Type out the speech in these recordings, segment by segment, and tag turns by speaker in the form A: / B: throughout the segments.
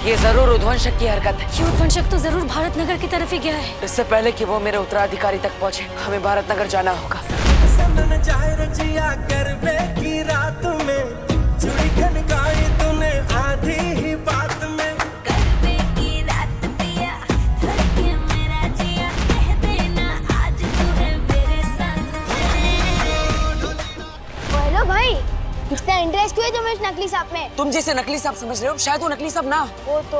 A: ये जरूर उद्वंशक की हरकत है।
B: ये उद्वंशक तो जरूर भारत नगर की तरफ ही गया है।
A: इससे पहले कि वो मेरे उत्तराधिकारी तक पहुंचे, हमें भारत नगर जाना होगा।
C: हेलो भाई, कितना इंटरेस्ट हुआ तुम्हें इस नकली सांप में?
A: तुम जिसे नकली सांप समझ रहे हो, शायद वो नकली सांप ना हो।
C: वो तो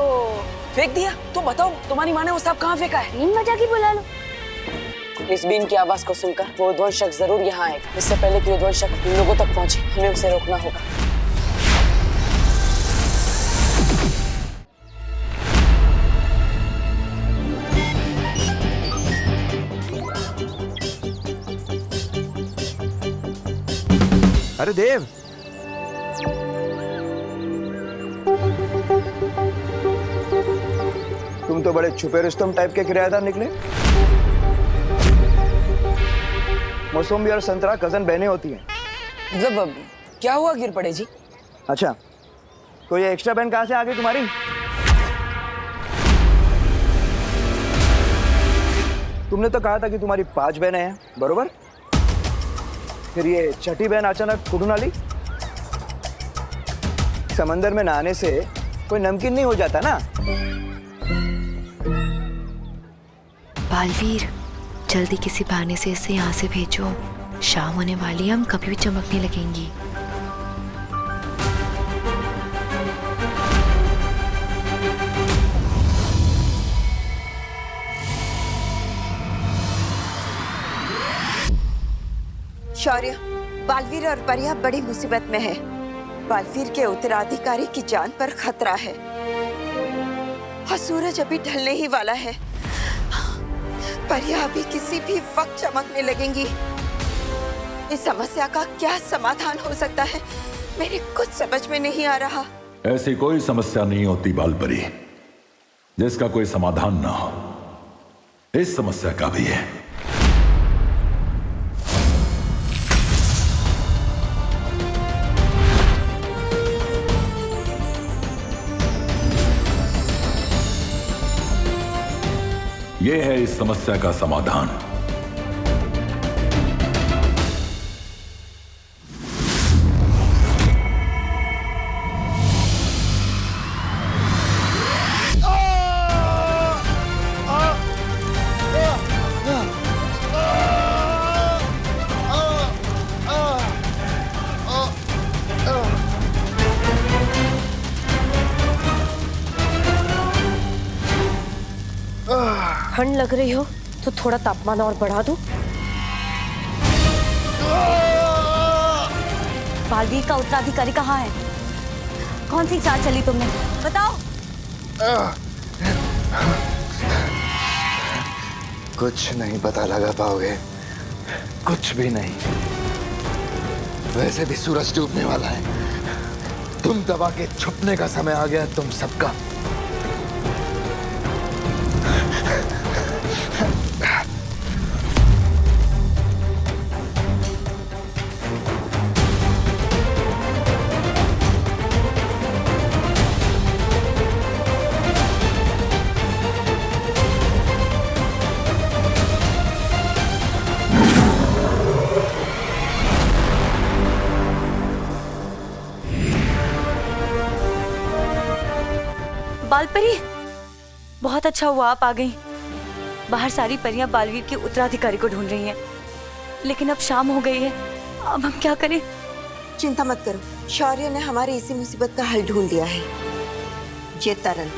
A: फेंक दिया। तो बताओ, तुम्हारी माँ ने वो सांप कहाँ फेंका है?
C: बीन बजा के बुला लो।
A: इस बीन की आवाज को सुनकर वो उद्वंशक जरूर यहाँ आएगा। इससे पहले कि उद्वंशक इन लोगों तक पहुंचे, हमें उसे रोकना होगा।
D: अरे देव, तुम तो बड़े छुपे रुस्तम टाइप के किराएदार निकले। मौसमी और संतरा कजन बहनें होती हैं।
A: मतलब क्या हुआ गिर पड़े जी?
D: अच्छा, तो ये एक्स्ट्रा बहन कहाँ से आ गई तुम्हारी? तुमने तो कहा था कि तुम्हारी 5 बहनें हैं, बरोबर? फिर ये छठी बहन अचानक कुड़ून आली? समंदर में नहाने से कोई नमकीन नहीं हो जाता ना।
E: बालवीर, जल्दी किसी बहाने से इसे यहाँ से भेजो। शाम होने वाली है, हम कभी भी चमकने लगेंगी।
F: शौर्य, बालवीर और परिया बड़ी मुसीबत में है। बालवीर के उत्तराधिकारी की जान पर खतरा है और सूरज अभी ढलने ही वाला है। परिया अभी किसी भी वक्त चमकने लगेंगी। इस समस्या का क्या समाधान हो सकता है, मेरे कुछ समझ में नहीं आ रहा।
G: ऐसी कोई समस्या नहीं होती बालपरी जिसका कोई समाधान ना हो। इस समस्या का भी है। यह है इस समस्या का समाधान।
B: ठंड लग रही हो तो थोड़ा तापमान और बढ़ा दूं? बालवीर का उत्तराधिकारी कहाँ है? कौन सी चाल चली तुमने, बताओ।
D: कुछ नहीं पता लगा पाओगे, कुछ भी नहीं। वैसे भी सूरज डूबने वाला है। तुम दबा के छुपने का समय आ गया तुम सबका।
B: बालपरी, बहुत अच्छा हुआ आप आ गई। बाहर सारी परियां बालवीर के उत्तराधिकारी को ढूंढ रही हैं, लेकिन अब शाम हो गई है। अब हम क्या करें?
F: चिंता मत करो, शौर्य ने हमारी इसी मुसीबत का हल ढूंढ लिया है। ये तरल।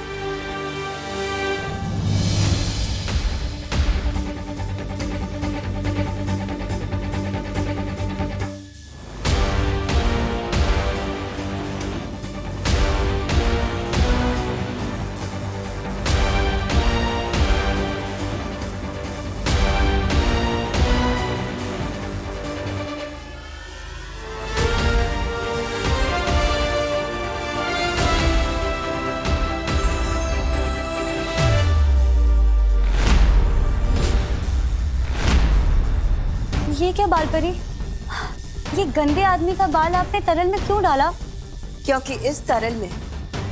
B: ये क्या बालपरी, ये गंदे आदमी का बाल आपने तरल में क्यों डाला?
F: क्योंकि इस तरल में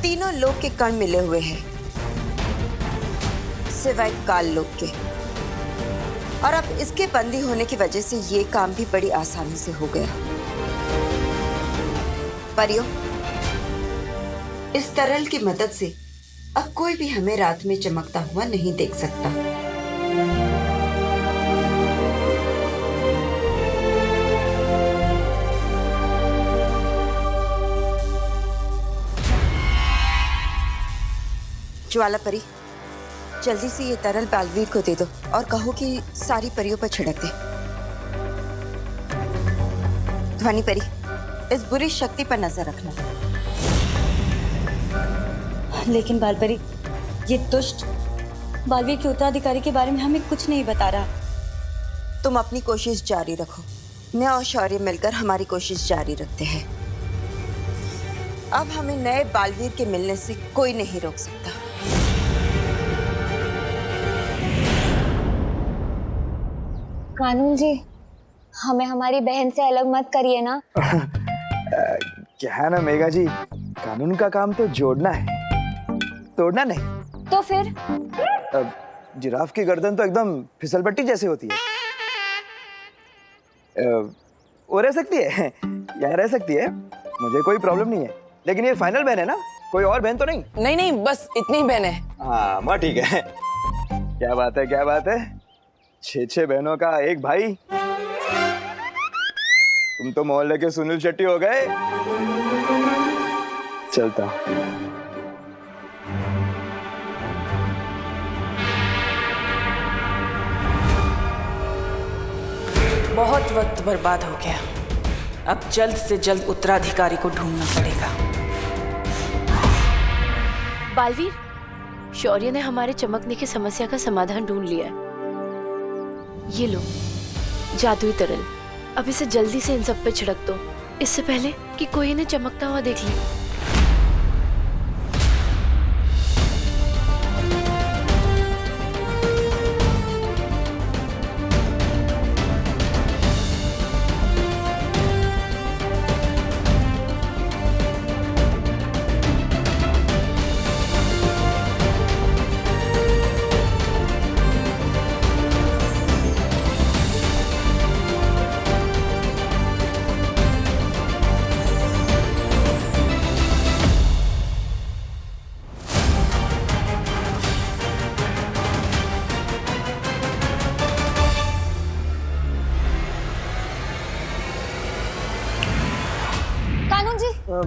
F: तीनों लोक के कण मिले हुए हैं सिवाय काल लोक के। और अब इसके बंदी होने की वजह से ये काम भी बड़ी आसानी से हो गया। परियों, इस तरल की मदद से अब कोई भी हमें रात में चमकता हुआ नहीं देख सकता। ज्वाला परी, जल्दी से ये तरल बालवीर को दे दो और कहो कि सारी परियों पर छिड़क दे। ध्वनि परी, इस बुरी शक्ति पर नजर रखना।
B: लेकिन बालपरी, ये दुष्ट बालवीर के उत्तराधिकारी के बारे में हमें कुछ नहीं बता रहा।
F: तुम अपनी कोशिश जारी रखो, मैं और शौर्य मिलकर हमारी कोशिश जारी रखते हैं। अब हमें नए बालवीर के मिलने से कोई नहीं रोक सकता।
C: कानून जी, हमें हमारी बहन से अलग मत करिए ना।
D: क्या है ना मेघा जी, कानून का काम तो जोड़ना है, तोड़ना नहीं।
C: तो फिर
D: जिराफ की गर्दन तो एकदम फिसलपट्टी जैसी होती है। वो रह सकती है या रह सकती है, मुझे कोई प्रॉब्लम नहीं है। लेकिन ये फाइनल बहन है ना, कोई और बहन तो नहीं?
A: नहीं नहीं, बस इतनी ही बहन है।
D: हाँ माँ, ठीक है। क्या बात है, क्या बात है, 6 बहनों का एक भाई। तुम तो मोहल्ले के सुनील शेट्टी हो गए। चलता हूं।
A: बहुत वक्त बर्बाद हो गया, अब जल्द से जल्द उत्तराधिकारी को ढूंढना पड़ेगा।
E: बालवीर, शौर्य ने हमारे चमकने की समस्या का समाधान ढूंढ लिया है। ये लो जादुई तरल, अब इसे जल्दी से इन सब पे छिड़क दो, इससे पहले कि कोई इन्हें चमकता हुआ देख ले।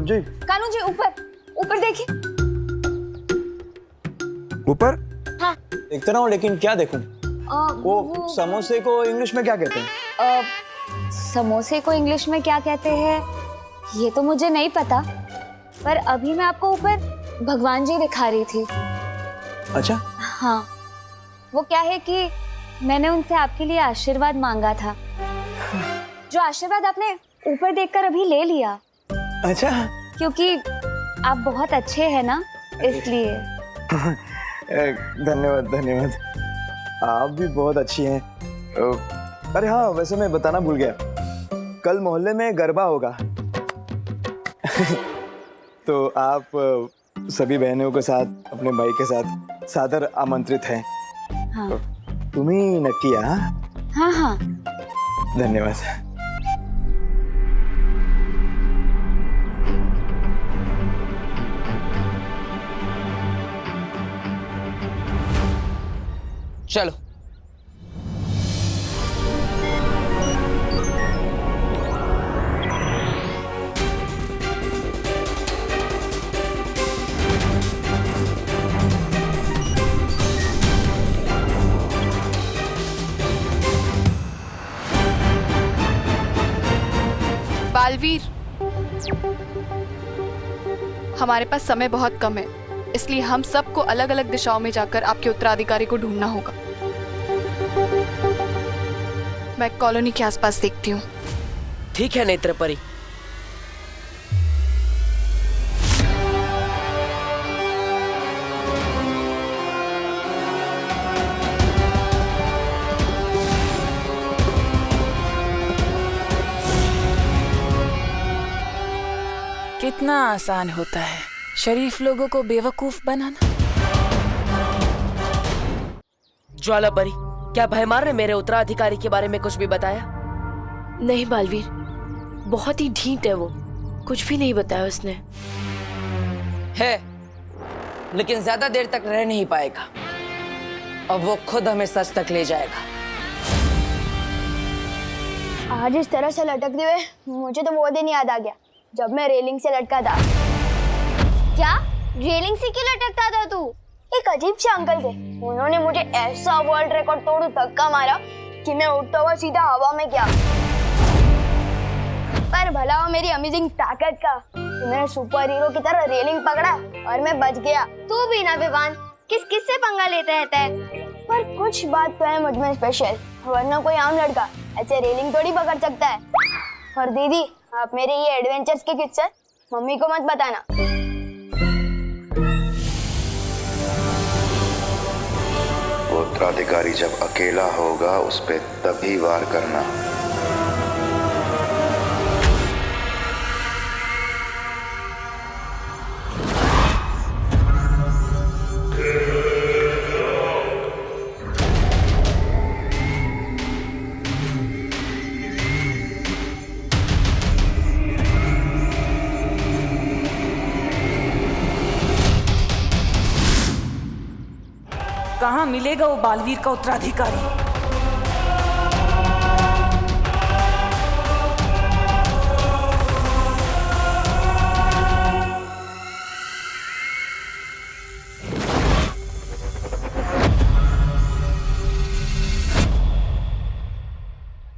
D: जी
C: कानून जी, ऊपर ऊपर देखिए।
D: ऊपर?
C: हाँ।
D: देखता हूँ, लेकिन क्या देखूं? वो समोसे को इंग्लिश में क्या कहते हैं?
C: समोसे को इंग्लिश में क्या कहते हैं ये तो मुझे नहीं पता, पर अभी मैं आपको ऊपर भगवान जी दिखा रही थी।
D: अच्छा।
C: हाँ, वो क्या है कि मैंने उनसे आपके लिए आशीर्वाद मांगा था, जो आशीर्वाद आपने ऊपर देखकर अभी ले लिया।
D: अच्छा।
C: क्योंकि आप बहुत अच्छे हैं ना, इसलिए।
D: धन्यवाद धन्यवाद, आप भी बहुत अच्छी हैं। अरे हाँ, वैसे मैं बताना भूल गया, कल मोहल्ले में गरबा होगा। तो आप सभी बहनों के साथ, अपने भाई के साथ सादर आमंत्रित हैं।
C: हाँ।
D: तुम ही नक्की?
C: हाँ हाँ।
D: धन्यवाद।
A: चलो।
H: बालवीर, हमारे पास समय बहुत कम है, इसलिए हम सबको अलग अलग दिशाओं में जाकर आपके उत्तराधिकारी को ढूंढना होगा। मैं कॉलोनी के आसपास देखती हूँ।
A: ठीक है नेत्रपरी। कितना आसान होता है शरीफ लोगों को बेवकूफ बनाना। ज्वाला परी, क्या भयमार ने मेरे उत्तराधिकारी के बारे में कुछ भी बताया?
E: नहीं बालवीर, बहुत ही ढीठ है वो, कुछ भी नहीं बताया उसने।
A: है, लेकिन ज्यादा देर तक रह नहीं पाएगा। अब वो खुद हमें सच तक ले जाएगा।
I: आज इस तरह से लटकते हुए मुझे तो वो दिन याद आ गया जब मैं रेलिंग से लटका था। क्या रेलिंग से क्यों लटकता था तू? एक अजीब से अंकल थे, उन्होंने मुझे ऐसा वर्ल्ड रिकॉर्ड तोड़ धक्का मारा कि मैं उठता हुआ सीधा हवा में गया। पर भला हो मेरी अमेजिंग ताकत का कि मैंने सुपर हीरो की तरह रेलिंग पकड़ा और मैं बच गया। तू भी ना विवान, किस से पंगा लेते रहता है? पर कुछ बात तो है मुझ में स्पेशल, वरना कोई आम लड़का ऐसे रेलिंग थोड़ी पकड़ सकता है। और दीदी, आप मेरे ये एडवेंचर्स के किस्से मम्मी को मत बताना।
J: उत्तराधिकारी जब अकेला होगा उस पे तभी वार करना।
A: कहाँ मिलेगा वो बालवीर का उत्तराधिकारी?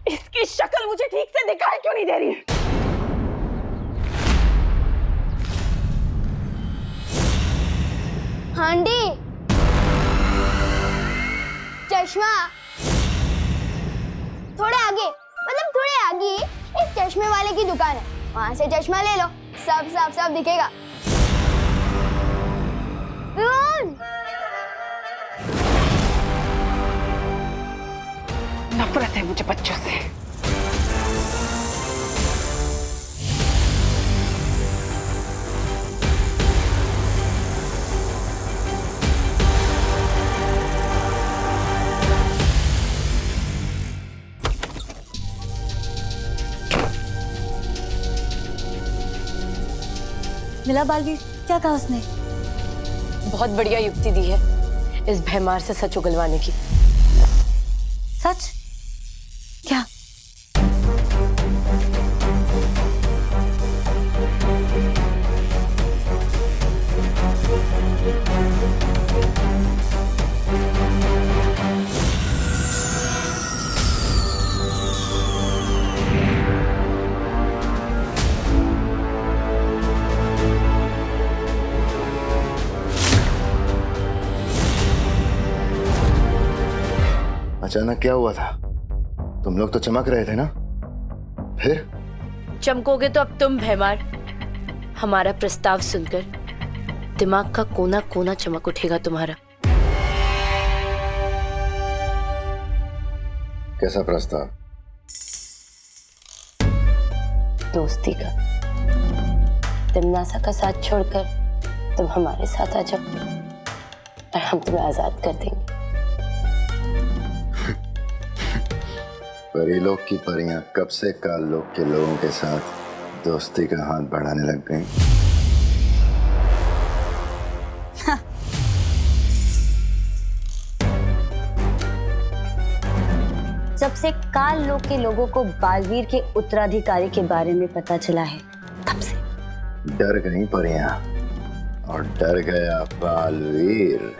A: इसकी शक्ल मुझे ठीक से दिखाई क्यों नहीं दे रही?
I: हांडी, चश्मा थोड़े आगे, मतलब थोड़े आगे एक चश्मे वाले की दुकान है, वहां से चश्मा ले लो, सब साफ साफ दिखेगा।
A: नफरत है मुझे बच्चों से।
B: मिला बालवीर, क्या कहा उसने?
E: बहुत बढ़िया युक्ति दी है इस भयमार से सच उगलवाने की।
B: सच? क्या?
J: अचानक क्या हुआ था? तुम लोग तो चमक रहे थे ना, फिर?
E: चमकोगे तो अब तुम भयमार। हमारा प्रस्ताव सुनकर दिमाग का कोना कोना चमक उठेगा तुम्हारा।
J: कैसा प्रस्ताव?
E: दोस्ती का। तिमनासा का साथ छोड़कर तुम हमारे साथ आ जाओ और हम तुम्हें आजाद कर देंगे।
J: परी लोग की परियां कब से काल लोग के लोगों के साथ दोस्ती का हाथ बढ़ाने लग गई?
B: जब से काल लोक के लोगों को बालवीर के उत्तराधिकारी के बारे में पता चला है, तब से
J: डर गई परियां और डर गया बालवीर।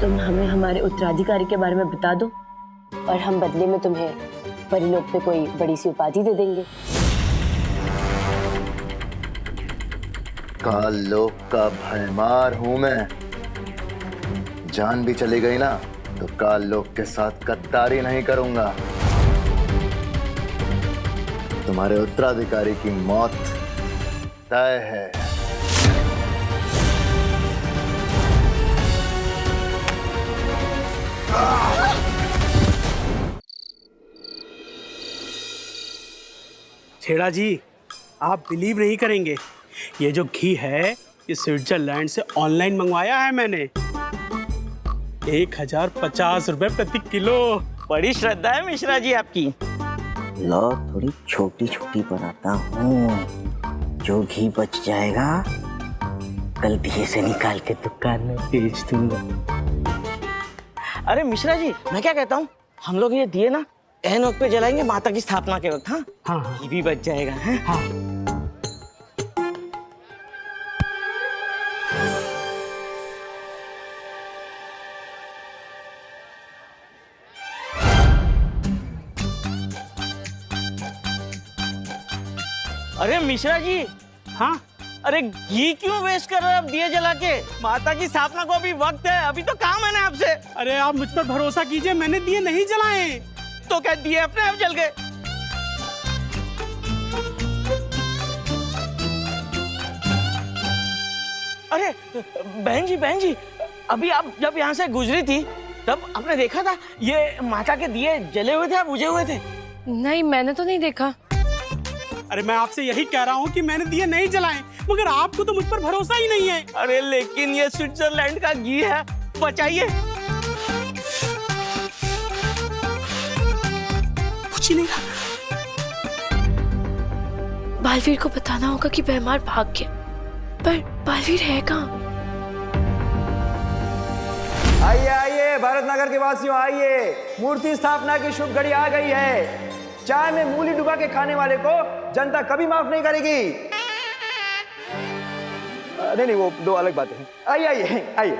E: तुम हमें हमारे उत्तराधिकारी के बारे में बता दो और हम बदले में तुम्हें परिलोक पे कोई बड़ी सी उपाधि दे देंगे।
J: काल लोक का भयमार हूं मैं। जान भी चली गई ना तो काल लोक के साथ गद्दारी नहीं करूंगा। तुम्हारे उत्तराधिकारी की मौत तय है।
K: छेड़ा जी, आप बिलीव नहीं करेंगे, ये जो घी है ये स्विट्जरलैंड से ऑनलाइन मंगवाया है मैंने। 1050 रुपए प्रति किलो।
L: बड़ी श्रद्धा है मिश्रा जी आपकी।
M: लो थोड़ी छोटी छोटी बनाता हूँ, जो घी बच जाएगा कल दिए से निकाल के दुकान में बेच दूंगा।
L: अरे मिश्रा जी, मैं क्या कहता हूँ, हम लोग ये दिए ना एन वक्त पे जलाएंगे माता की स्थापना के वक्त। हाँ
K: हाँ,
L: घी भी बच जाएगा है?
K: हाँ।
L: अरे मिश्रा जी,
K: हाँ,
L: अरे घी क्यों वेस्ट कर रहे हो आप दिए जला के? माता की स्थापना को अभी वक्त है, अभी तो काम है ना आपसे।
K: अरे आप मुझ पर भरोसा कीजिए, मैंने दिए नहीं जलाए।
L: तो क्या दिए अपने आप जल गए? अरे बहन जी, अभी आप जब यहाँ से गुजरी थी तब आपने देखा था ये माता के दिए जले हुए थे या बुझे हुए थे?
E: नहीं, मैंने तो नहीं देखा।
K: अरे मैं आपसे यही कह रहा हूँ कि मैंने दिए नहीं जलाए, मगर आपको तो मुझ पर भरोसा ही नहीं है।
L: अरे लेकिन ये स्विट्जरलैंड का घी है, बचाइए।
K: कुछ ही नहीं रहा।
E: बालवीर को बताना होगा कि भैमार भाग गया, पर बालवीर है कहाँ?
D: आइए आइए भारत नगर के वासियों, आइए, मूर्ति स्थापना की शुभ घड़ी आ गई है। चाय में मूली डुबा के खाने वाले को जनता कभी माफ नहीं करेगी। नहीं, वो दो अलग बातें हैं। आइए आइए आइए।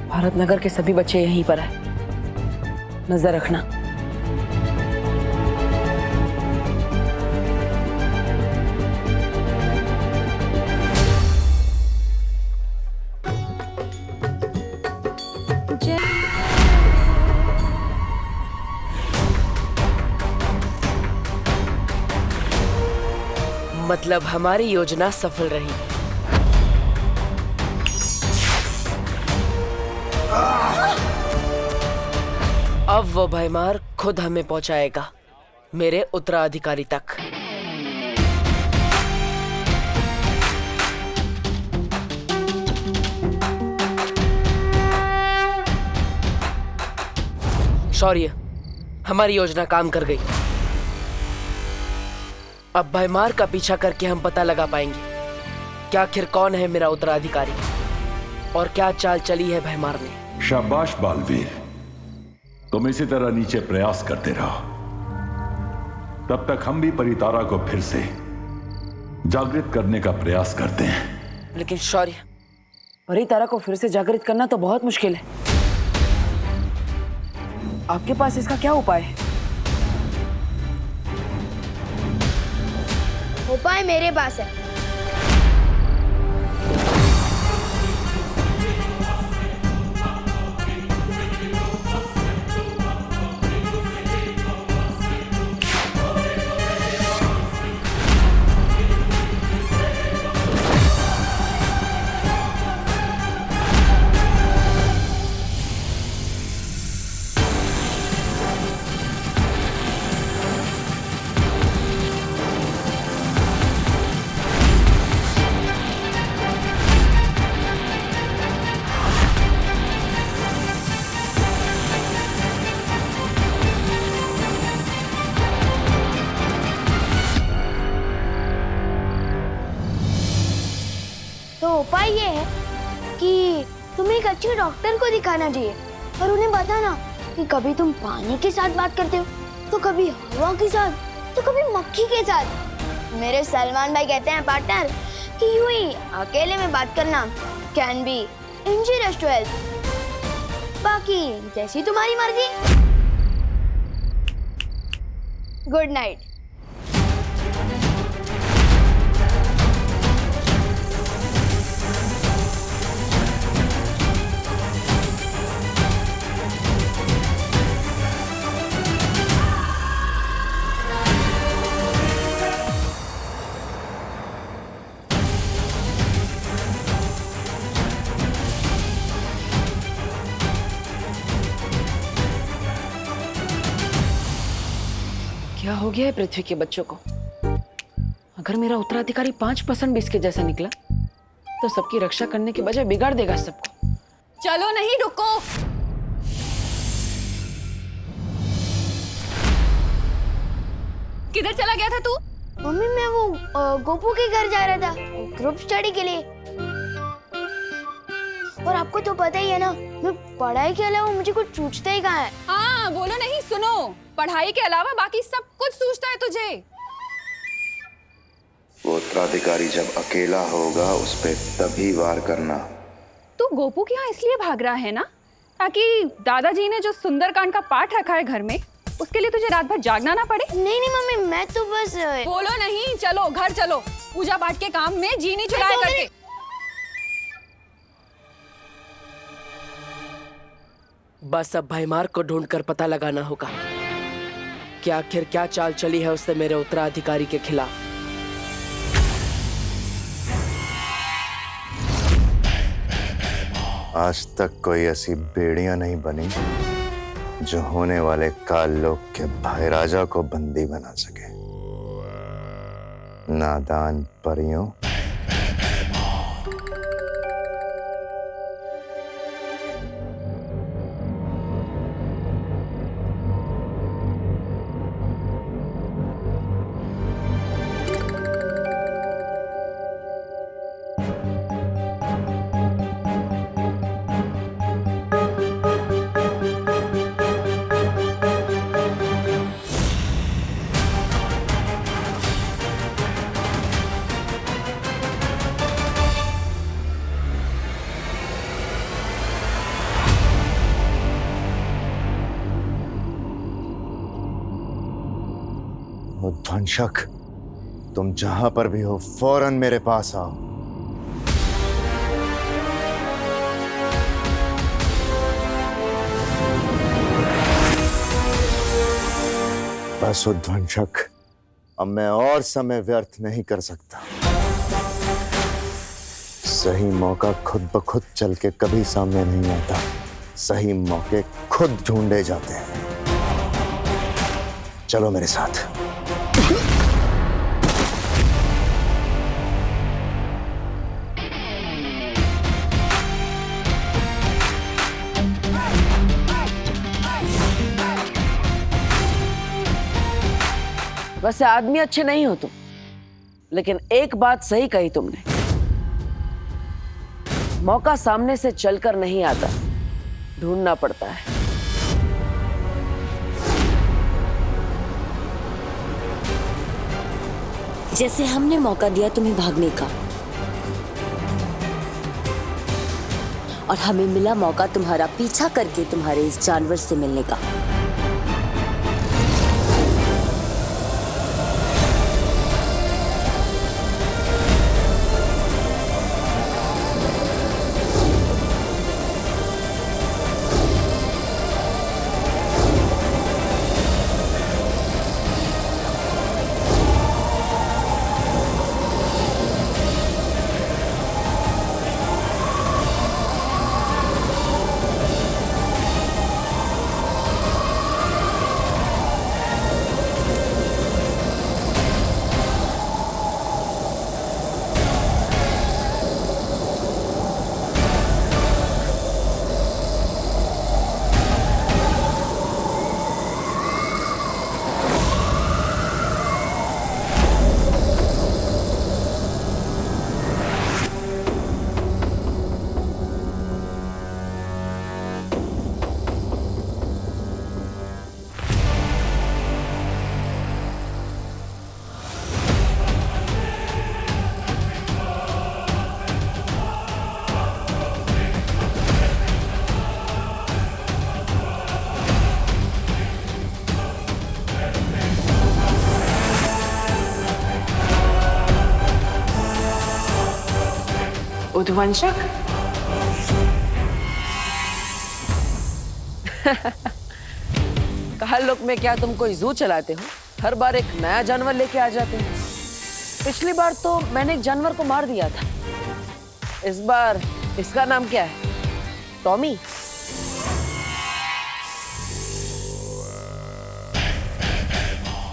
A: भारत नगर के सभी बच्चे यहीं पर है, नजर रखना। मतलब हमारी योजना सफल रही। अब वो भैमार खुद हमें पहुंचाएगा मेरे उत्तराधिकारी तक। शौर्य, हमारी योजना काम कर गई। अब भैमार का पीछा करके हम पता लगा पाएंगे कि आखिर कौन है मेरा उत्तराधिकारी और क्या चाल चली है भैमार ने।
G: शाबाश बालवीर, तुम इसी तरह नीचे प्रयास करते रहो, तब तक हम भी परितारा को फिर से जागृत करने का प्रयास करते हैं।
A: लेकिन शौर्य, परितारा को फिर से जागृत करना तो बहुत मुश्किल है। आपके पास इसका क्या उपाय है?
I: उपाय मेरे पास है। तो उपाय ये है कि तुम्हें एक अच्छे डॉक्टर को दिखाना चाहिए और उन्हें बताना कि कभी तुम पानी के साथ बात करते हो, तो कभी हवा के साथ, तो कभी मक्खी के साथ। मेरे सलमान भाई कहते हैं पार्टनर कि यूं ही अकेले में बात करना can be injurious to health. बाकी जैसी तुम्हारी मर्जी। Good night.
N: हो गया है पृथ्वी के बच्चों को। अगर मेरा उत्तराधिकारी 5% भी इसके जैसा निकला तो सबकी रक्षा करने के बजाय बिगाड़ देगा सबको।
H: चलो नहीं, रुको। किधर चला गया था तू?
I: मम्मी मैं वो गोपू के घर जा रहा था ग्रुप स्टडी के लिए। और आपको तो पता ही है ना, मैं पढ़ाई के अलावा मुझे कुछ सूझता ही कहाँ है।
H: हाँ बोलो नहीं, सुनो, पढ़ाई के अलावा बाकी सब कुछ सूझता है तुझे।
J: वो उत्तराधिकारी जब अकेला होगा उस पे तभी वार करना।
H: तू गोपू के यहाँ इसलिए भाग रहा है ना, ताकि दादाजी ने जो सुंदरकांड का पाठ रखा है घर में, उसके लिए तुझे रात भर जागना ना पड़े।
I: नहीं नहीं मम्मी, मैं तो बस
H: बोलो नहीं, चलो घर चलो। पूजा पाठ के काम में जी नहीं चुराया करके।
A: बस अब भैमार को ढूंढकर पता लगाना होगा कि आखिर क्या चाल चली है उसने मेरे उत्तराधिकारी के खिलाफ।
J: आज तक कोई ऐसी बेड़ियां नहीं बनी जो होने वाले काल लोक के भाई राजा को बंदी बना सके। नादान परियों, ध्वंसक, तुम जहां पर भी हो फौरन मेरे पास आओ। बस ध्वंसक, अब मैं और समय व्यर्थ नहीं कर सकता। सही मौका खुद ब खुद चल के कभी सामने नहीं आता, सही मौके खुद ढूंढे जाते हैं। चलो मेरे साथ।
N: वैसे आदमी अच्छे नहीं हो तुम, लेकिन एक बात सही कही तुमने, मौका सामने से चलकर नहीं आता, ढूंढना पड़ता है।
B: जैसे हमने मौका दिया तुम्हें भागने का, और हमें मिला मौका तुम्हारा पीछा करके तुम्हारे इस जानवर से मिलने का।
N: उद्वंशक, काल लोक में क्या तुम कोई जू चलाते हो? हर बार एक नया जानवर लेके आ जाते हो। पिछली बार तो मैंने एक जानवर को मार दिया था, इस बार इसका नाम क्या है? टॉमी?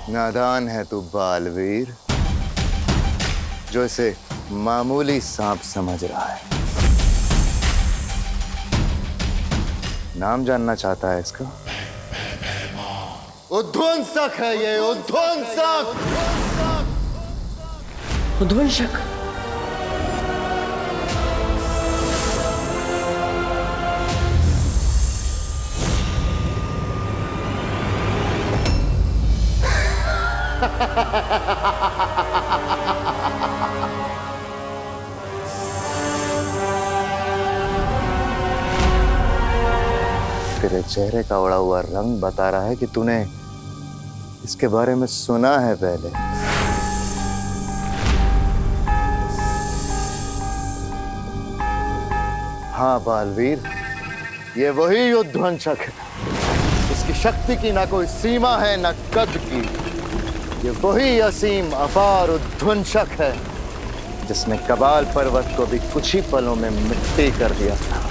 J: नादान है तू बालवीर, जो इसे मामूली सांप समझ रहा है। नाम जानना चाहता है इसका? उध्वंसक है ये, उध्वंसक।
N: उध्वंसक?
J: तेरे चेहरे का उड़ा हुआ रंग बता रहा है कि तूने इसके बारे में सुना है पहले। हाँ बालवीर, ये वही उध्वंसक है। इसकी शक्ति की ना कोई सीमा है ना कद की। ये वही असीम अपार उध्वंसक है जिसने कबाल पर्वत को भी कुछ ही पलों में मिट्टी कर दिया था।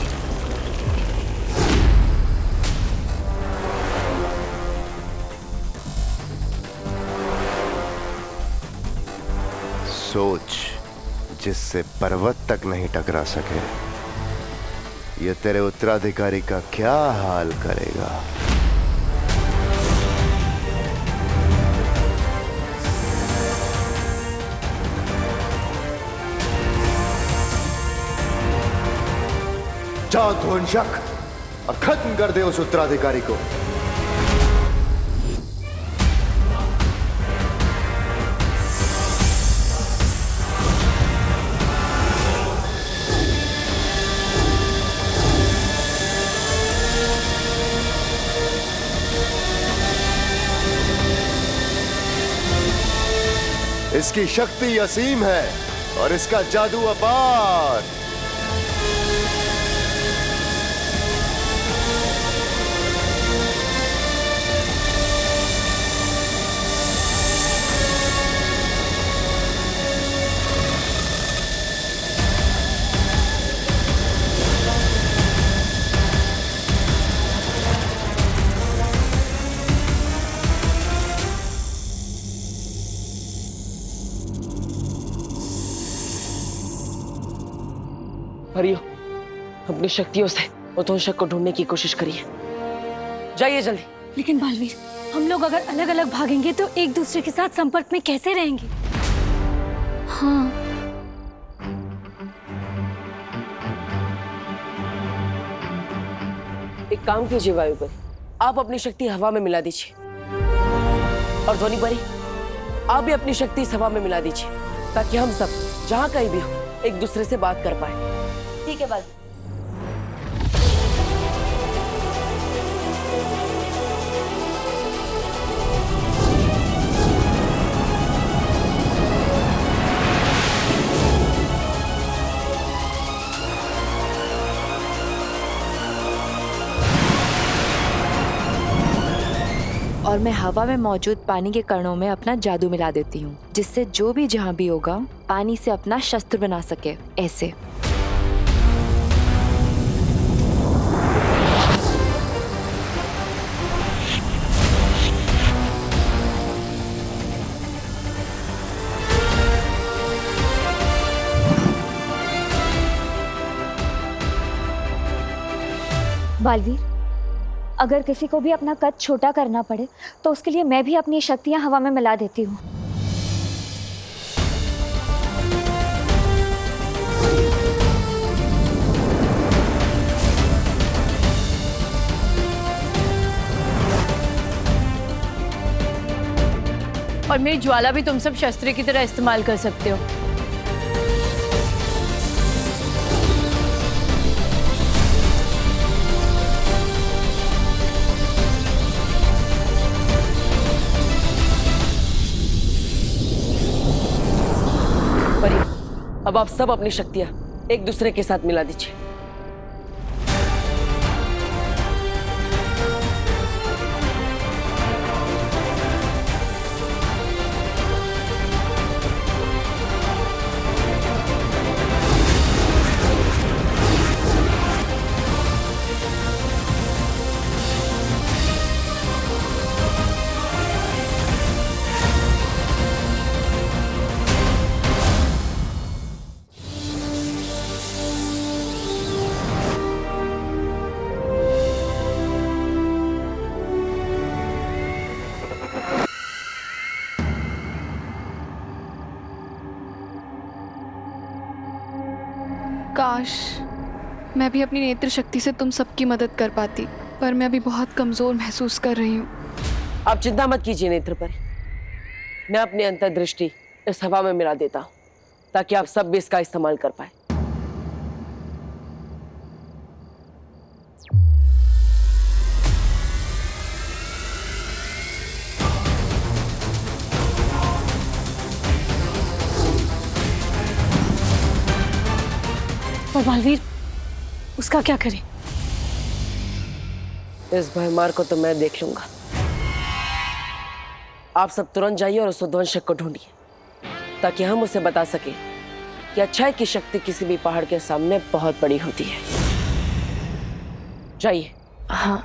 J: सोच, जिससे पर्वत तक नहीं टकरा सके, ये तेरे उत्तराधिकारी का क्या हाल करेगा। जा ध्वंसक और खत्म कर दे उस उत्तराधिकारी को। इसकी शक्ति असीम है और इसका जादू अपार।
N: परियों, अपनी शक्तियों से उध्वंसक को ढूंढने की कोशिश करिए। जाइए जल्दी।
B: लेकिन बालवीर, हम लोग अगर अलग अलग भागेंगे तो एक दूसरे के साथ संपर्क में कैसे रहेंगे? हाँ।
N: एक काम कीजिए वायुपरी, आप अपनी शक्ति हवा में मिला दीजिए, और ध्वनि परी, आप भी अपनी शक्ति इस हवा में मिला दीजिए, ताकि हम सब जहां कहीं भी हो एक दूसरे से बात कर पाए।
B: ठीक है बाल।
E: और मैं हवा में मौजूद पानी के कणों में अपना जादू मिला देती हूँ, जिससे जो भी जहाँ भी होगा पानी से अपना शस्त्र बना सके। ऐसे
C: बालवीर, अगर किसी को भी अपना कद छोटा करना पड़े तो उसके लिए मैं भी अपनी शक्तियां हवा में मिला देती हूँ।
E: और मेरी ज्वाला भी तुम सब शस्त्र की तरह इस्तेमाल कर सकते हो।
N: अब आप सब अपनी शक्तियां एक दूसरे के साथ मिला दीजिए।
H: काश मैं भी अपनी नेत्र शक्ति से तुम सबकी मदद कर पाती, पर मैं अभी बहुत कमजोर महसूस कर रही हूँ।
N: आप चिंता मत कीजिए नेत्र परी, मैं अपनी अंतर्दृष्टि इस हवा में मिला देता हूँ ताकि आप सब भी इसका इस्तेमाल कर पाए।
B: पर बालवीर, उसका क्या करें?
N: इस भयमार को तो मैं देख लूंगा। आप सब तुरंत जाइए और उस उद्वंशक को ढूंढिए ताकि हम उसे बता सके कि अच्छाई की शक्ति किसी भी पहाड़ के सामने बहुत बड़ी होती है। जाइए।
E: हाँ।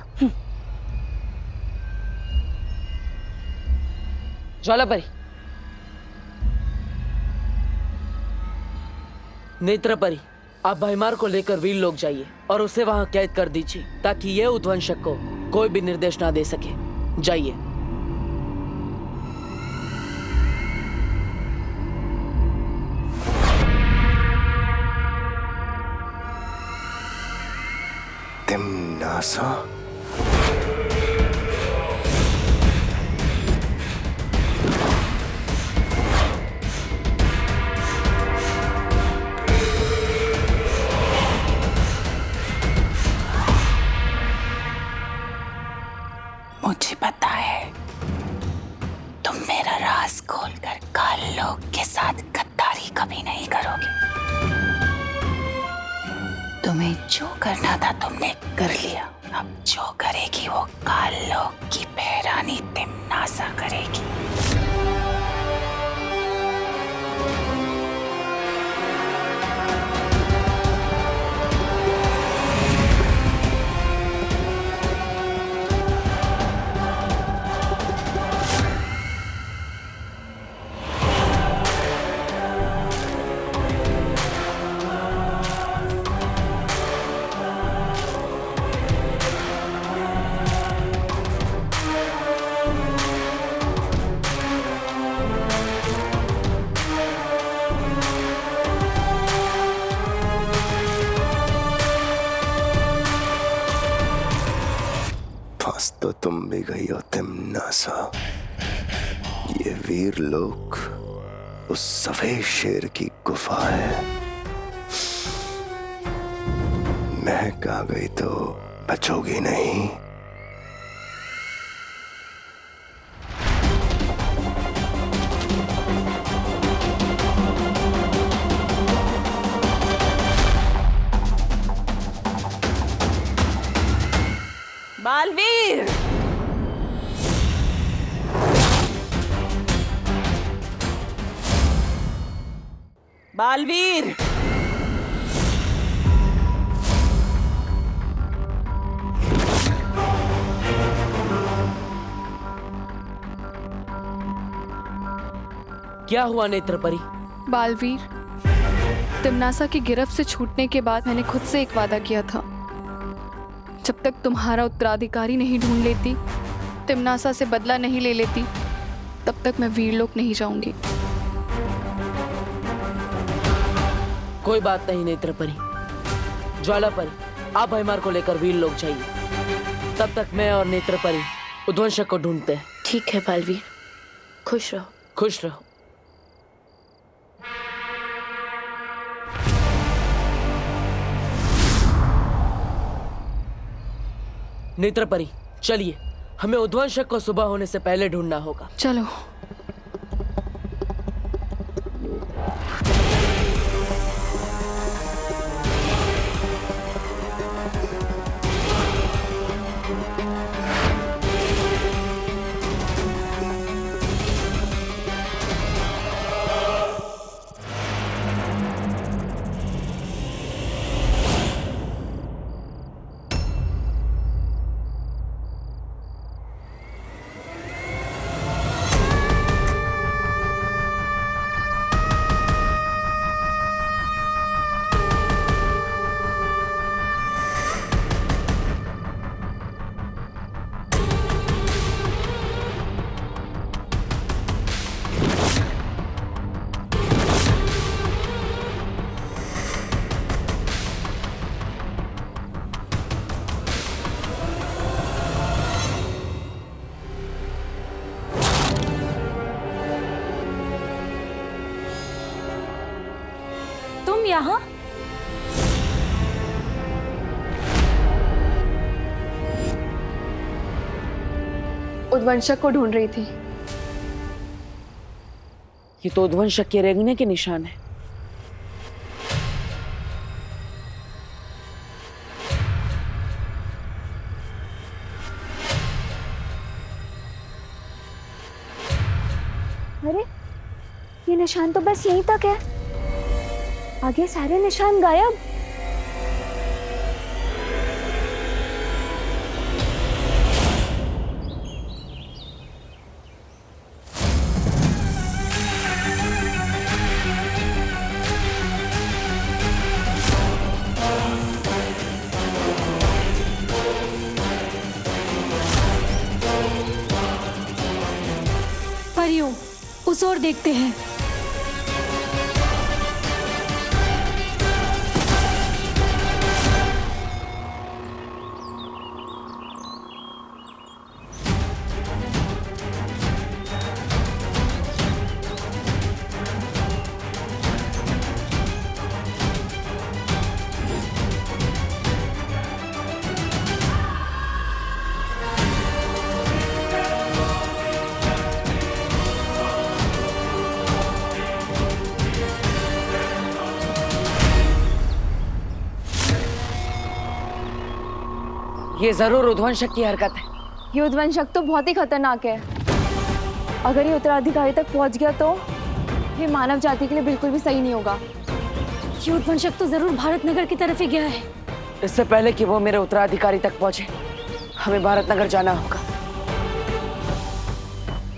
N: ज्वालापरी,
A: नेत्रपरी, आप भयमार को लेकर वीर लोग जाइए और उसे वहां कैद कर दीजिए ताकि यह उद्वंशक को कोई भी निर्देश ना दे सके। जाइए।
J: तिम्नासा,
M: मुझे पता है तुम मेरा राज खोलकर काल लोक के साथ गद्दारी कभी नहीं करोगे। तुम्हें जो करना था तुमने कर लिया, अब जो करेगी वो काल लोक की बहरानी तिम्नासा करेगी।
J: फंस तो तुम भी गई हो तिम्नासा। ये वीर लोक उस सफेद शेर की गुफा है। महक आ गई तो बचोगी नहीं।
N: बालवीर, बालवीर,
A: क्या हुआ नेत्रपरी?
H: बालवीर, तिम्नासा की गिरफ्त से छूटने के बाद मैंने खुद से एक वादा किया था, जब तक तुम्हारा उत्तराधिकारी नहीं ढूंढ लेती, तिम्नासा से बदला नहीं ले लेती, तब तक मैं वीरलोक नहीं जाऊंगी।
A: कोई बात नहीं नेत्रपरी। ज्वालापरी, आप भयमार को लेकर वीर लोग जाइए। तब तक मैं और नेत्रपरी उद्वंशक को ढूंढते हैं।
E: ठीक है बालवीर, खुश रहो।
A: खुश रहो। नेत्रपरी, चलिए, हमें उद्वंशक को सुबह होने से पहले ढूंढना होगा।
H: चलो।
C: यहाँ?
H: उद्वंशक को ढूंढ रही थी।
A: ये तो उद्वंशक के रेंगने के निशान है।
C: अरे ये निशान तो बस यहीं तक है, आगे सारे निशान गायब।
O: परियों, उस ओर देखते हैं।
A: ये जरूर उद्वंशक की हरकत है।
H: ये उद्वंशक तो बहुत ही खतरनाक है। अगर ये उत्तराधिकारी तक पहुंच गया तो ये मानव जाति के लिए बिल्कुल भी सही नहीं होगा।
O: ये उद्वंशक तो जरूर भारत नगर की तरफ ही गया है।
A: इससे पहले कि वो मेरे उत्तराधिकारी तक पहुंचे, हमें भारत नगर जाना होगा।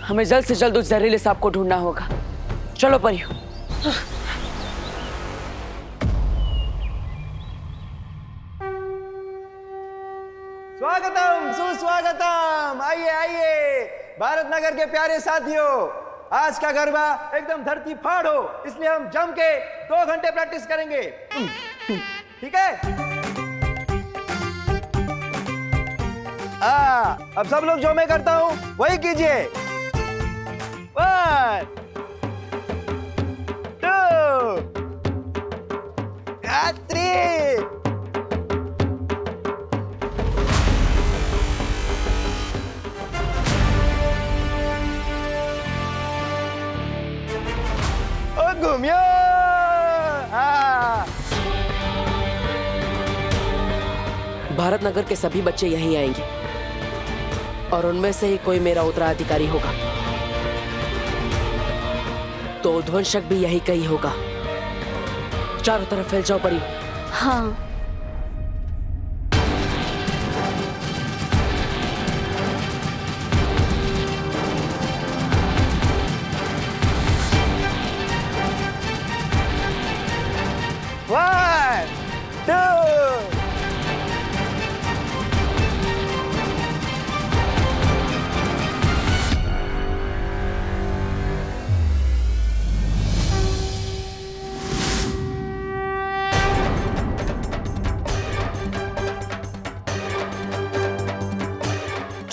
A: हमें जल्द से जल्द उस जहरीले सांप को ढूंढना होगा। चलो परियों।
D: स्वागतम सुस्वागतम, आइए आइए भारत नगर के प्यारे साथियों। आज का गरबा एकदम धरती फाड़ हो, इसलिए हम जम के 2 घंटे प्रैक्टिस करेंगे। ठीक है? अब सब लोग जो मैं करता हूं वही कीजिए। 1 2 3। घूमियो।
A: भारत नगर के सभी बच्चे यहीं आएंगे और उनमें से ही कोई मेरा उत्तराधिकारी होगा। तो उद्वंशक भी यही कहीं होगा। चारों तरफ फैल जाओ परी।
O: हाँ।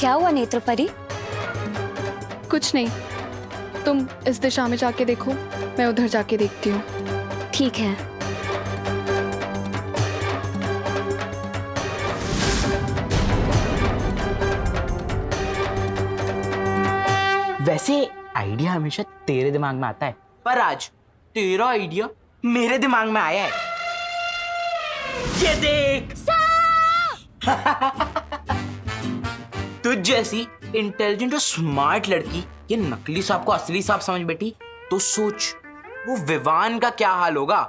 C: क्या हुआ नेत्रपरी?
H: कुछ नहीं, तुम इस दिशा में जाके देखो, मैं उधर जाके देखती हूँ।
C: ठीक है।
L: वैसे आइडिया हमेशा तेरे दिमाग में आता है, पर आज तेरा आइडिया मेरे दिमाग में आया है। ये देख तुझ जैसी इंटेलिजेंट और स्मार्ट लड़की ये नकली सांप को असली सांप समझ बैठी तो सोच वो विवान का क्या हाल होगा।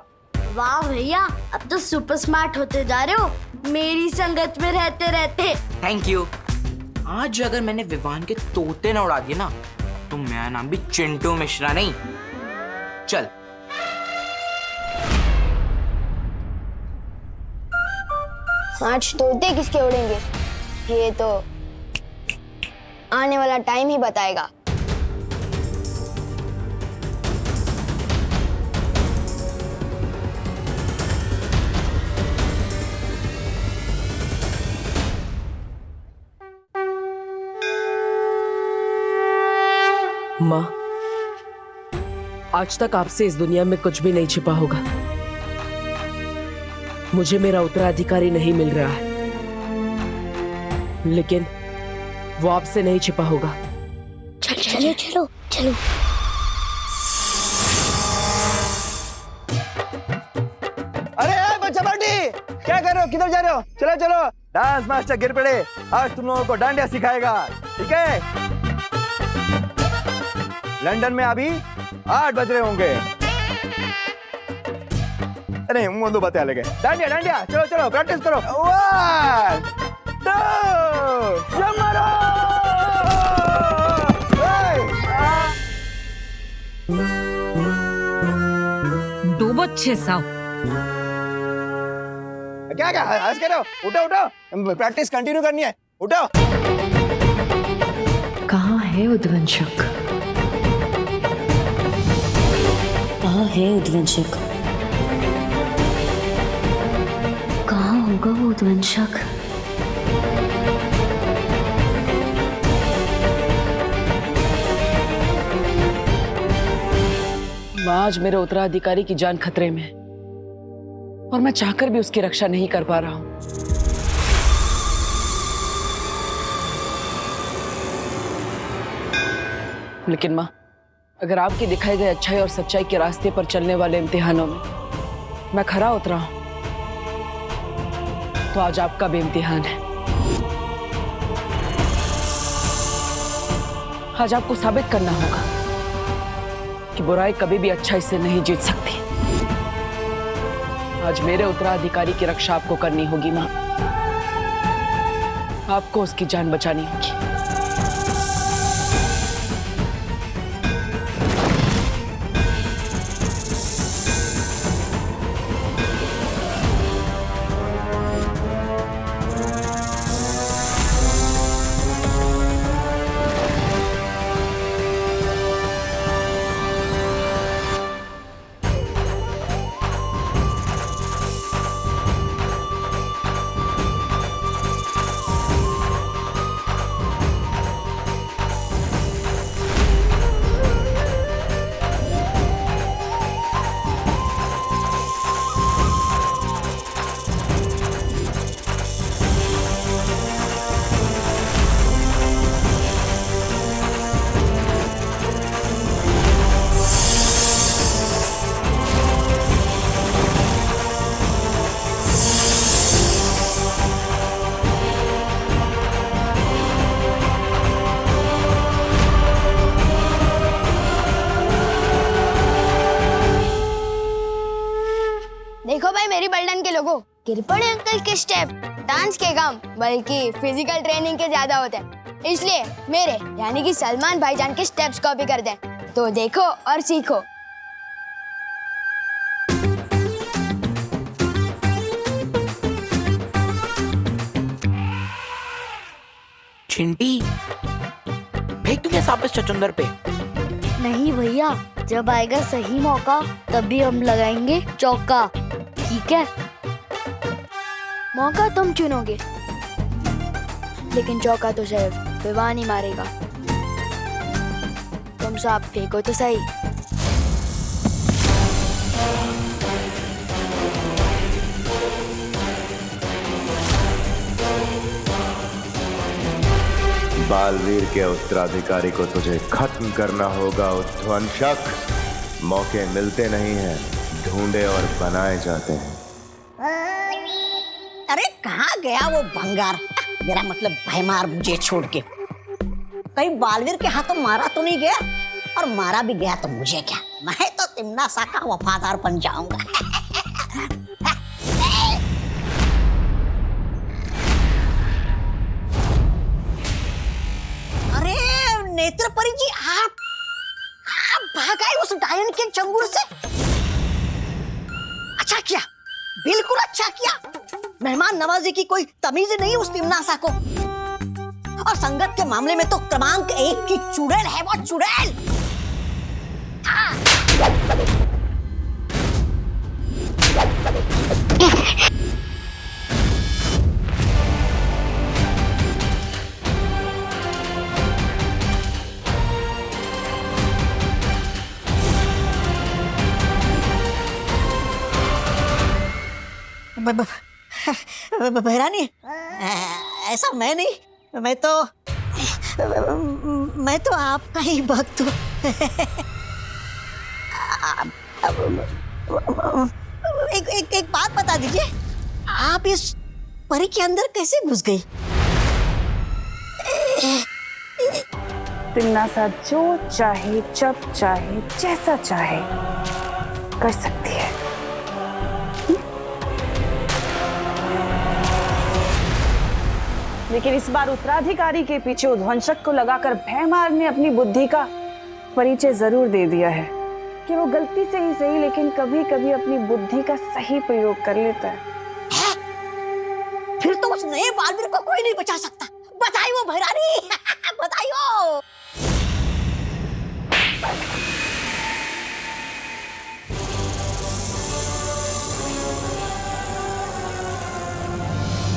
I: वाह भैया, अब तो सुपर स्मार्ट होते जा रहे हो मेरी संगत में रहते रहते।
L: Thank you. आज अगर मैंने विवान के तोते न उड़ा दिए ना तो मेरा नाम भी चिंटू मिश्रा नहीं। चल
I: आज तोते किसके उड़ेंगे ये तो आने वाला टाइम ही बताएगा।
A: माँ, आज तक आपसे इस दुनिया में कुछ भी नहीं छिपा होगा। मुझे मेरा उत्तराधिकारी नहीं मिल रहा है, लेकिन वो आपसे नहीं छिपा होगा।
I: चलो चलो चलो।
D: अरे बच्चा पार्टी, क्या कर रहे हो, किधर जा रहे हो? चलो चलो, डांस मास्टर गिर पड़े, आज तुम लोगों को डांडिया सिखाएगा, ठीक है? लंदन में अभी 8 बज रहे होंगे। अरे मुंह बातें अलग है। डांडिया डांडिया, चलो चलो प्रैक्टिस करो। 1 2 जंप मारो।
O: डूबो 600।
D: क्या क्या हंस के रहो? उठो उठो, प्रैक्टिस कंटिन्यू करनी है, उठो।
E: कहाँ है उद्वंशक?
O: कहाँ है उद्वंशक? कहाँ होगा वो उद्वंशक?
A: आज मेरे उत्तराधिकारी की जान खतरे में है और मैं चाहकर भी उसकी रक्षा नहीं कर पा रहा हूं। लेकिन माँ, अगर आपके दिखाए गए अच्छाई और सच्चाई के रास्ते पर चलने वाले इम्तिहानों में मैं खरा उतरा हूं, तो आज आपका भी इम्तिहान है। आज आपको साबित करना होगा कि बुराई कभी भी अच्छाई से नहीं जीत सकती। आज मेरे उत्तराधिकारी की रक्षा आपको करनी होगी माँ। आपको उसकी जान बचानी होगी।
I: देखो भाई मेरी बल्डन के लोगों, गिर पड़े अंकल के स्टेप डांस के काम बल्कि फिजिकल ट्रेनिंग के ज्यादा होते हैं, इसलिए मेरे यानी कि सलमान भाईजान के स्टेप्स कॉपी कर दें। तो देखो और सीखो।
L: चिंटी, फेंक दूंगे साबिस चचुंदर पे?
I: नहीं भैया, जब आएगा सही मौका तभी हम लगाएंगे चौका, ठीक है? मौका तुम चुनोगे, लेकिन चौका तो सिर्फ विवान ही मारेगा। तुम सांप फेंको तो सही।
J: बालवीर के उत्तराधिकारी को तुझे खत्म करना होगा उद्वंशक। मौके मिलते नहीं हैं, ढूंढे और बनाए जाते हैं।
P: अरे कहाँ गया वो भंगार, मेरा मतलब भयमार मुझे छोड़ के? कहीं बालवीर के हाथों मारा तो नहीं गया? और मारा भी गया तो मुझे क्या, मैं तो तिम्नासा का वफादार बन जाऊंगा। अरे नेत्रपरी जी, आप भाग आए उस डायन के चंगुल से। अच्छा किया, बिल्कुल अच्छा किया। मेहमान नवाजी की कोई तमीज नहीं उस तिम्नासा को। और संगत के मामले में तो क्रमांक 1 की चुड़ैल है वो, चुड़ैल। भैरानी, ऐसा मैं नहीं, मैं तो आपका ही भक्त हूँ। एक बात बता दीजिए, आप इस परी के अंदर कैसे घुस गई?
Q: तिम्नासा जो चाहे, जब चाहे, जैसा चाहे कर सकती है। लेकिन इस बार उत्तराधिकारी के पीछे उद्वंशक को लगाकर भैमार ने अपनी बुद्धि का परिचय जरूर दे दिया है कि वो गलती से ही सही, लेकिन कभी कभी अपनी बुद्धि का सही प्रयोग कर लेता है।
P: फिर तो उस नए बालवीर को कोई नहीं बचा सकता। बताइयो भैरानी, बताइयो।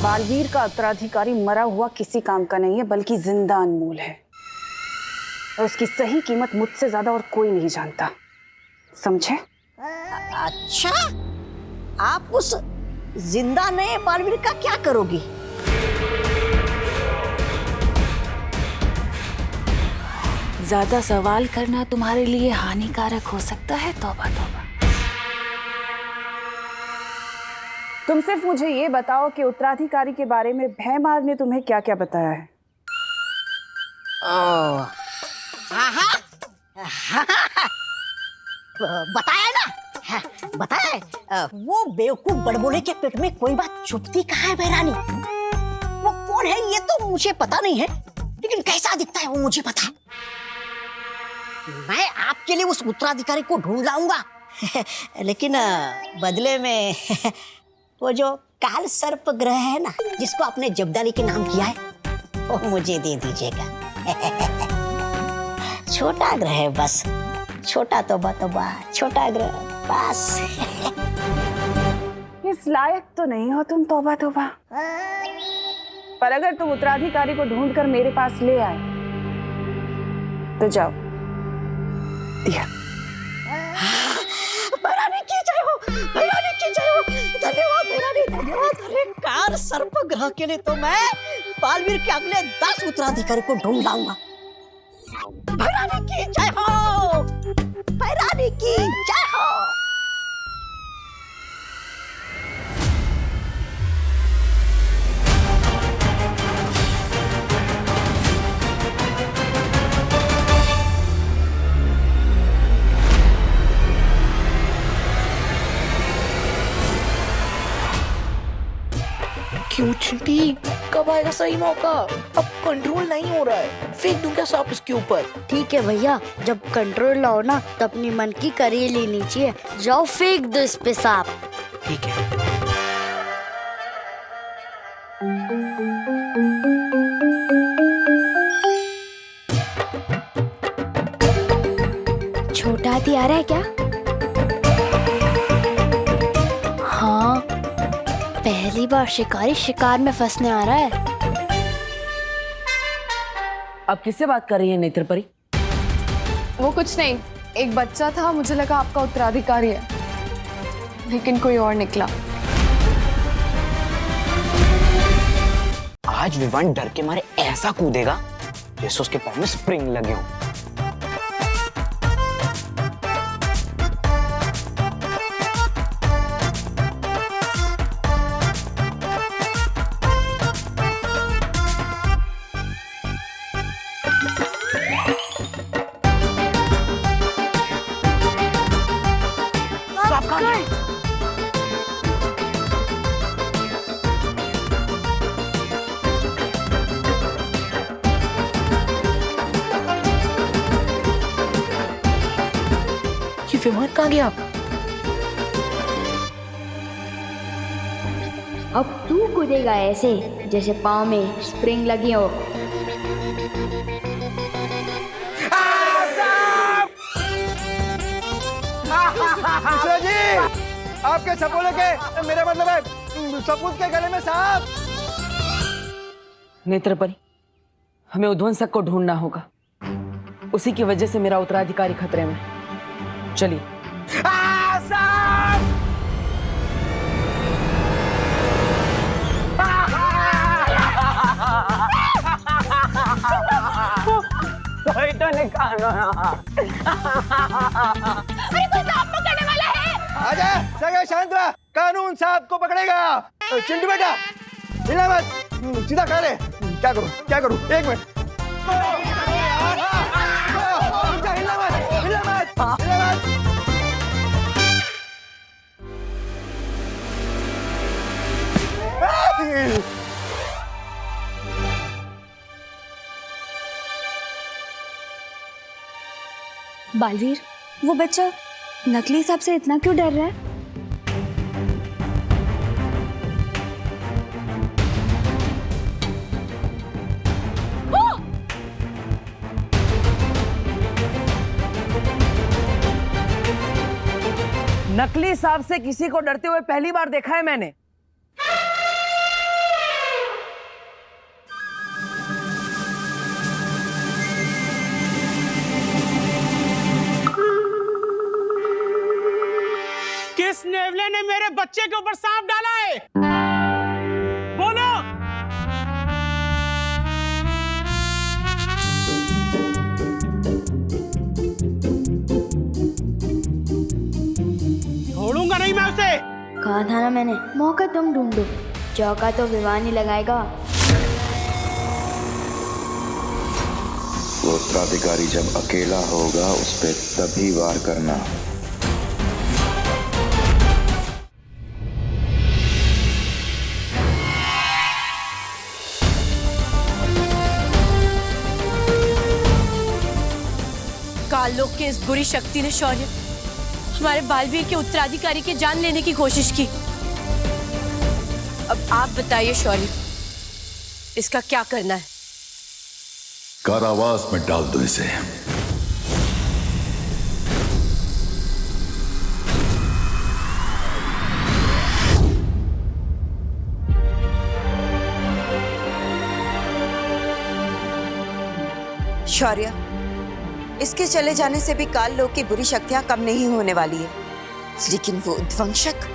Q: बालवीर का उत्तराधिकारी मरा हुआ किसी काम का नहीं है, बल्कि जिंदा अनमोल है, और उसकी सही कीमत मुझसे ज्यादा और कोई नहीं जानता, समझे?
P: अच्छा, आप उस जिंदा नए बालवीर का क्या करोगी?
B: ज्यादा सवाल करना तुम्हारे लिए हानिकारक हो सकता है। तौबा तौबा।
Q: तुम सिर्फ मुझे ये बताओ कि उत्तराधिकारी के बारे में भैमार ने तुम्हें क्या क्या बताया है?
P: बताया ना, बताया। वो बेवकूफ बड़बोले के पेट में कोई बात छुपती कहाँ है भैरानी? वो कौन है ये तो मुझे पता नहीं है, लेकिन कैसा दिखता है वो मुझे पता है। मैं आपके लिए उस उत्तराधिकारी को ढूंढ लाऊंगा, लेकिन बदले में वो जो काल सर्प ग्रह है ना, जिसको आपने जब्दाली के नाम किया है, वो मुझे दे दीजिएगा। छोटा ग्रह है बस, छोटा तौबा, छोटा ग्रह बस।
Q: इस लायक तो नहीं हो तुम, तौबा तौबा। पर अगर तुम उत्तराधिकारी को ढूंढकर मेरे पास ले आए तो जाओ, दिया।
P: भैरानी की जय हो, भैरानी की जय हो। धन्यवाद भैरानी, धन्यवाद। अरे कार सर्प ग्रह के लिए तो मैं बालवीर के अगले 10 उत्तराधिकारी को ढूंढ लाऊंगा। भैरानी की जय हो, भैरानी की जय हो।
E: क्यों चिंटी, कब आएगा सही मौका? अब कंट्रोल नहीं हो रहा है, फेंक दूंगा सांप उसके ऊपर।
I: ठीक है भैया, जब कंट्रोल लाओ ना तो अपनी मन की करी लेनी चाहिए। जाओ फेंक दो इस पे सांप।
L: ठीक है।
I: छोटा हाथी आ रहा है क्या? हाँ, पहली बार शिकारी शिकार में फंसने आ रहा है।
A: अब किससे बात कर रही है नेत्र परी?
H: वो कुछ नहीं, एक बच्चा था, मुझे लगा आपका उत्तराधिकारी है, लेकिन कोई और निकला।
L: आज विवान डर के मारे ऐसा कूदेगा जैसे उसके पैर में स्प्रिंग लगे हों।
E: विमान कहाँ गया?
I: अब तू कूदेगा ऐसे जैसे पाँव में स्प्रिंग लगी हो।
D: मिश्रा जी, आपके सपोले के, मेरा मतलब है सपूत के गले में सांप।
A: नेत्र परी, हमें उद्वंसक को ढूंढना होगा, उसी की वजह से मेरा उत्तराधिकारी खतरे में। चलिए।
N: कोई तो निकालो।
I: अरे कोई सांप पकड़ने वाला है।
D: आजा सगा शांत रहा, कानून सांप को पकड़ेगा। चिंटू बेटा हिला मत, सीधा खा ले। क्या करूं एक मिनट। हिला मत।
C: बालवीर, वो बच्चा नकली सांप से इतना क्यों डर रहा है?
N: नकली सांप से किसी को डरते हुए पहली बार देखा है मैंने।
K: किस नेवले ने मेरे बच्चे के ऊपर सांप डाला है? बोलो। छोड़ूंगा नहीं मैं उसे।
I: कहा था ना मैंने, मौका तुम ढूंढो, चौका तो विवान ही लगाएगा।
R: वो उत्तराधिकारी जब अकेला होगा उस पे तभी वार करना।
E: काललोक की इस बुरी शक्ति ने शौर्य हमारे बालवीर के उत्तराधिकारी की जान लेने की कोशिश की। अब आप बताइए शौर्य, इसका क्या करना है?
G: कारावास में डाल दो इसे।
F: शौर्य, इसके चले जाने से भी काल लोक की बुरी शक्तियां कम नहीं होने वाली है, लेकिन वो उद्वंशक,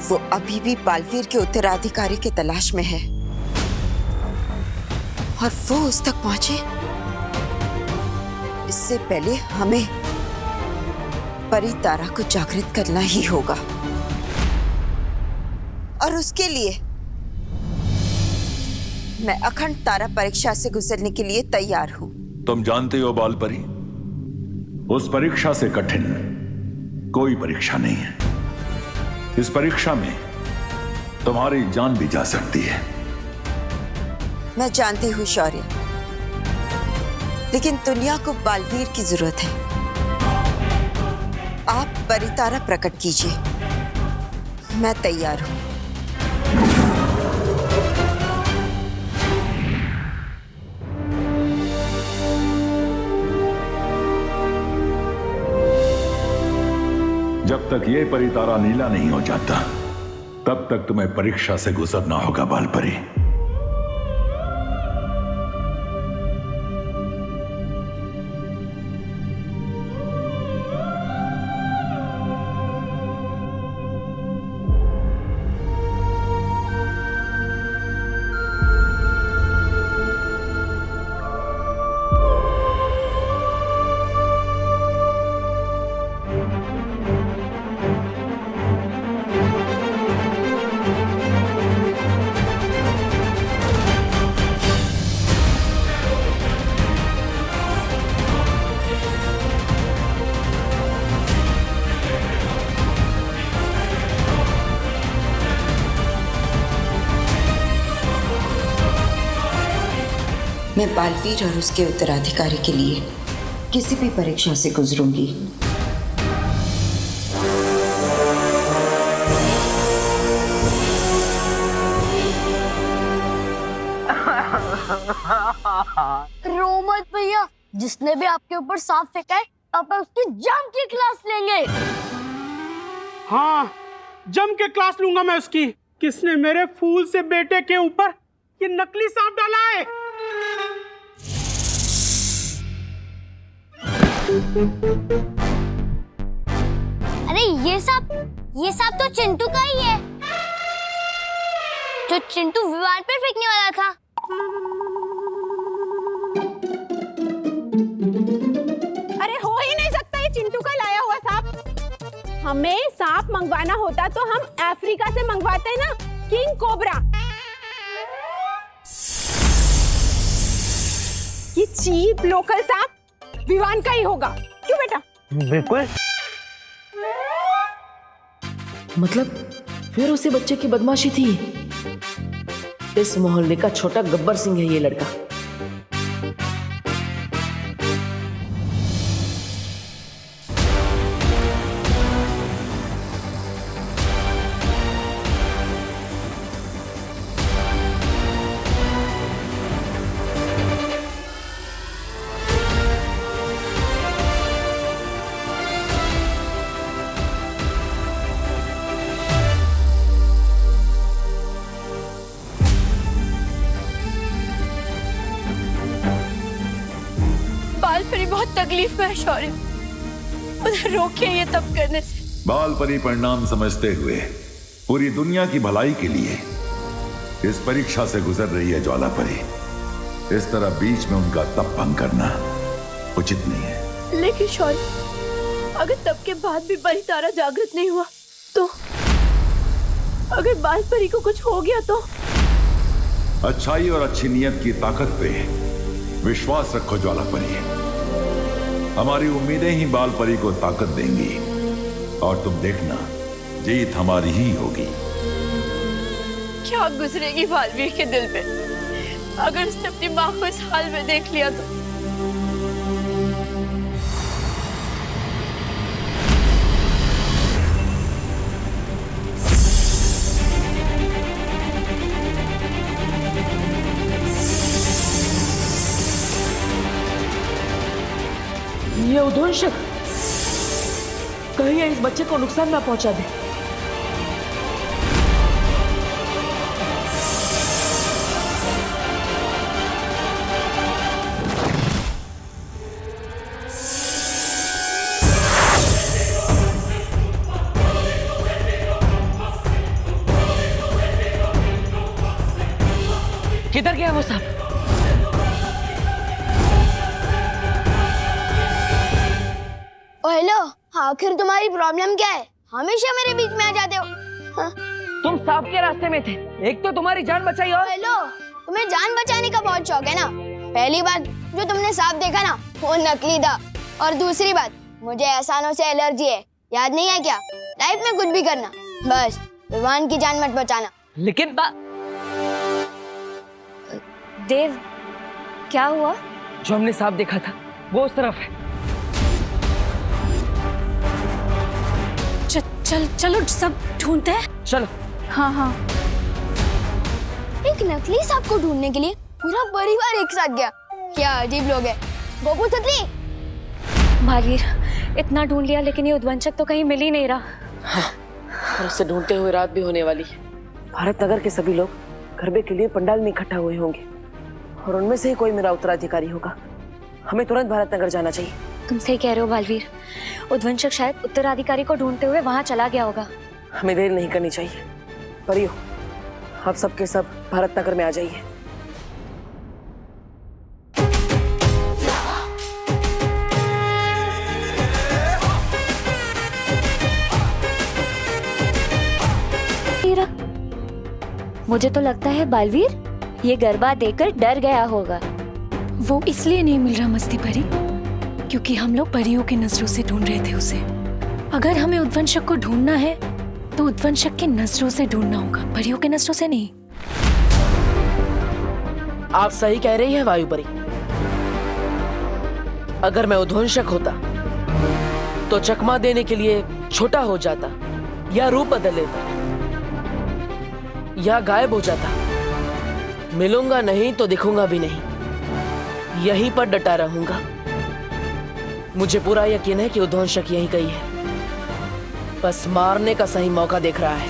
F: वो अभी भी बालवीर के उत्तराधिकारी की तलाश में है और वो उस तक पहुंचे इससे पहले हमें परी तारा को जागृत करना ही होगा। और उसके लिए मैं अखंड तारा परीक्षा से गुजरने के लिए तैयार हूं।
G: तुम जानते हो बालपरी, उस परीक्षा से कठिन कोई परीक्षा नहीं है। इस परीक्षा में तुम्हारी जान भी जा सकती है।
F: मैं जानती हूँ शौर्य, लेकिन दुनिया को बालवीर की जरूरत है। आप परितारा प्रकट कीजिए, मैं तैयार हूं।
G: जब तक ये परितारा नीला नहीं हो जाता तब तक तुम्हें परीक्षा से गुजरना होगा बालपरी।
F: मैं बालवीर और उसके उत्तराधिकारी के लिए किसी भी परीक्षा से गुजरूंगी।
I: रो मत भैया, जिसने भी आपके ऊपर सांप फेंका है आप उसकी जम की क्लास लेंगे।
K: हाँ, जम के क्लास लूंगा मैं उसकी। किसने मेरे फूल से बेटे के ऊपर ये नकली सांप डाला है?
I: अरे ये सांप तो चिंटू का ही है, जो चिंटू विमान पर फेंकने वाला था।
S: हमें सांप मंगवाना होता तो हम अफ्रीका से मंगवाते हैं ना, किंग कोबरा। ये चीप लोकल सांप विवान का ही होगा, क्यों बेटा?
A: बिल्कुल। मतलब फिर उसी बच्चे की बदमाशी थी। इस मोहल्ले का छोटा गब्बर सिंह है ये लड़का।
E: बालपरी बहुत तकलीफ में है शौर्य, उन्हें रोकिए ये तब करने से।
G: बाल परी परिणाम समझते हुए पूरी दुनिया की भलाई के लिए इस परीक्षा से गुजर रही है ज्वाला परी। इस तरह बीच में उनका तप भंग करना उचित नहीं है।
E: लेकिन शौर्य, अगर तब के बाद भी परितारा जागृत नहीं हुआ तो, अगर बाल परी को कुछ हो गया तो?
G: अच्छाई और अच्छी नियत की ताकत पे विश्वास रखो ज्वाला परी। हमारी उम्मीदें ही बाल परी को ताकत देंगी और तुम देखना जीत हमारी ही होगी।
E: क्या गुजरेगी बालवीर के दिल में अगर उसने अपनी माँ को इस हाल में देख लिया तो?
A: ये उद्वंशक कहीं इस बच्चे को नुकसान ना पहुंचा दे। किधर गया वो सांप?
I: हेलो, आखिर तुम्हारी प्रॉब्लम क्या है? हमेशा मेरे बीच में आ जाते हो। हाँ?
N: तुम सांप के रास्ते में थे, एक तो तुम्हारी जान बचाई और
I: हेलो, तुम्हें जान बचाने का बहुत शौक है ना। पहली बात जो तुमने सांप देखा ना, वो नकली था, और दूसरी बात मुझे एहसानों से एलर्जी है, याद नहीं है क्या? लाइफ में कुछ भी करना, बस विवान की जान मत बचाना।
N: लेकिन
B: देव, क्या हुआ?
N: जो हमने सांप देखा था वो उस तरफ है।
O: चलो सब ढूंढते हैं।
N: चलो।
O: हाँ हाँ।
I: एक नकली सांप को ढूंढने के लिए पूरा परिवार एक साथ गया। क्या अजीब लोग हैं। गोपू तितली।
B: बालवीर, इतना ढूंढ लिया लेकिन ये उद्वंशक तो कहीं मिल ही नहीं रहा।
N: हाँ, और उसे ढूंढते हुए रात भी होने वाली है। भारत नगर के सभी लोग गरबे के लिए पंडाल में इकट्ठा हुए होंगे और उनमें से ही कोई मेरा उत्तराधिकारी होगा। हमें तुरंत भारत नगर जाना चाहिए।
B: तुम सही कह रहे हो बालवीर, उद्वंशक शायद उत्तराधिकारी को ढूंढते हुए वहां चला गया होगा।
N: हमें देर नहीं करनी चाहिए। परियो, आप सबके सब भारत नगर में आ जाइए।
B: मुझे तो लगता है बालवीर ये गरबा देखकर डर गया होगा।
O: वो इसलिए नहीं मिल रहा मस्ती परी क्योंकि हम लोग परियों की नजरों से ढूंढ रहे थे उसे। अगर हमें उद्वंशक को ढूंढना है तो उद्वंशक की नजरों से ढूंढना होगा, परियों की नजरों से नहीं।
A: आप सही कह रही है वायु परी। अगर मैं उद्वंशक होता तो चकमा देने के लिए छोटा हो जाता या रूप बदल लेता या गायब हो जाता। मिलूंगा नहीं तो दिखूंगा भी नहीं, यहीं पर डटा रहूंगा। मुझे पूरा यकीन है कि उद्वंशक यहीं कहीं है, बस मारने का सही मौका देख रहा है।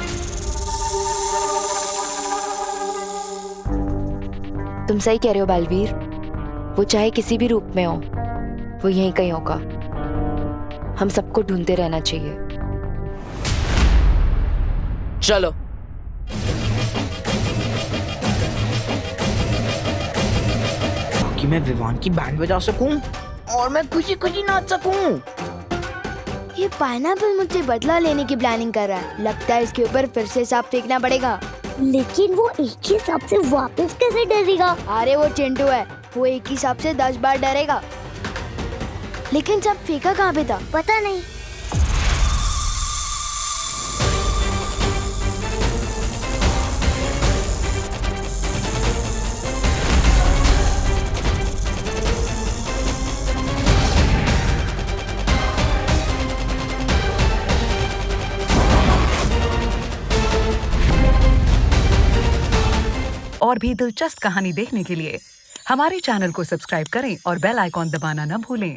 E: तुम सही कह रहे हो बालवीर, वो चाहे किसी भी रूप में हो, वो यहीं कहीं होगा। हम सबको ढूंढते रहना चाहिए।
A: चलो।
L: कि मैं विवान की बैंड बजा सकूं और मैं खुशी खुशी नाच सकूं।
I: ये पाइनएप्पल मुझसे बदला लेने की प्लानिंग कर रहा है। लगता है इसके ऊपर फिर से सांप फेंकना पड़ेगा। लेकिन वो एक ही सांप से वापस कैसे डरेगा? अरे वो चिंटू है, वो एक ही सांप से 10 बार डरेगा। लेकिन सांप फेंका कहाँ पे था? पता नहीं।
T: और भी दिलचस्प कहानी देखने के लिए हमारे चैनल को सब्सक्राइब करें और बेल आइकॉन दबाना न भूलें।